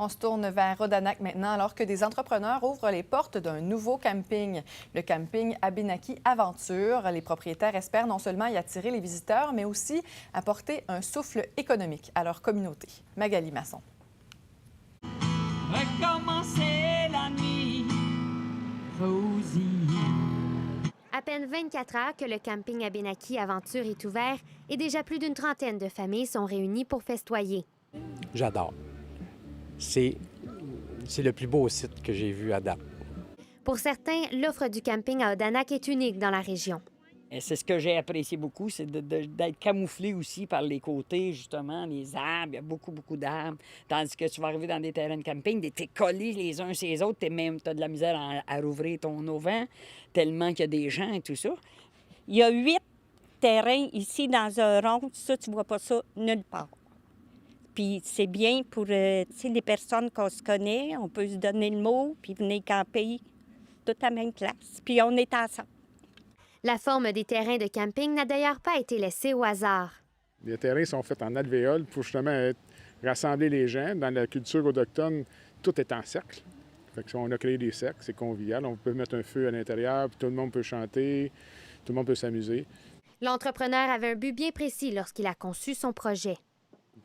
On se tourne vers Odanak maintenant, alors que des entrepreneurs ouvrent les portes d'un nouveau camping, le camping Abénaki Aventure. Les propriétaires espèrent non seulement y attirer les visiteurs, mais aussi apporter un souffle économique à leur communauté. Magali Masson. Recommencer la nuit, Rosie. À peine 24 heures que le camping Abénaki Aventure est ouvert et déjà plus d'une trentaine de familles sont réunies pour festoyer. J'adore. C'est le plus beau site que j'ai vu à date. Pour certains, l'offre du camping à Odanak est unique dans la région. Et c'est ce que j'ai apprécié beaucoup, c'est d'être camouflé aussi par les côtés, justement, les arbres. Il y a beaucoup, beaucoup d'arbres. Tandis que tu vas arriver dans des terrains de camping, t'es collés les uns sur les autres, t'as de la misère à rouvrir ton auvent, tellement qu'il y a des gens et tout ça. Il y a 8 terrains ici dans un rond. Ça, tu vois pas ça nulle part. Puis c'est bien pour les personnes qu'on se connaît. On peut se donner le mot, puis venir camper toute à la même place. Puis on est ensemble. La forme des terrains de camping n'a d'ailleurs pas été laissée au hasard. Les terrains sont faits en alvéole pour justement rassembler les gens. Dans la culture autochtone, tout est en cercle. Fait que on a créé des cercles, c'est convivial. On peut mettre un feu à l'intérieur, puis tout le monde peut chanter, tout le monde peut s'amuser. L'entrepreneur avait un but bien précis lorsqu'il a conçu son projet.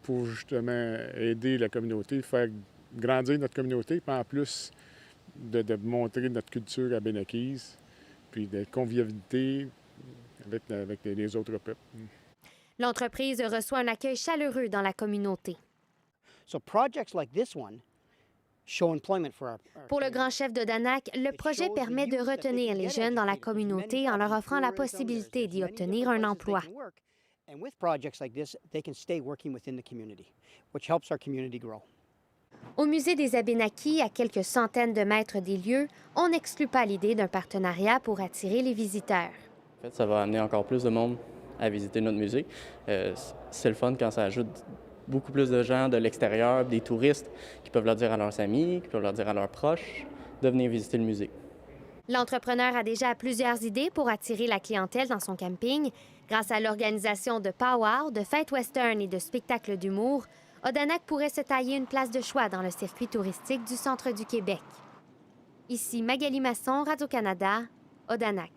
Pour justement aider la communauté, faire grandir notre communauté, puis en plus de montrer notre culture abénakise, puis de convivialité avec les autres peuples. L'entreprise reçoit un accueil chaleureux dans la communauté. Pour le grand chef d'Odanak, le projet permet de retenir les jeunes dans la communauté en leur offrant la possibilité d'y obtenir un emploi. Au musée des Abénakis, à quelques centaines de mètres des lieux, on n'exclut pas l'idée d'un partenariat pour attirer les visiteurs. En fait, ça va amener encore plus de monde à visiter notre musée. C'est le fun quand ça ajoute beaucoup plus de gens de l'extérieur, des touristes qui peuvent leur dire à leurs amis, qui peuvent leur dire à leurs proches de venir visiter le musée. L'entrepreneur a déjà plusieurs idées pour attirer la clientèle dans son camping. Grâce à l'organisation de pow-wow, de fêtes western et de spectacles d'humour, Odanak pourrait se tailler une place de choix dans le circuit touristique du centre du Québec. Ici Magali Masson, Radio-Canada, Odanak.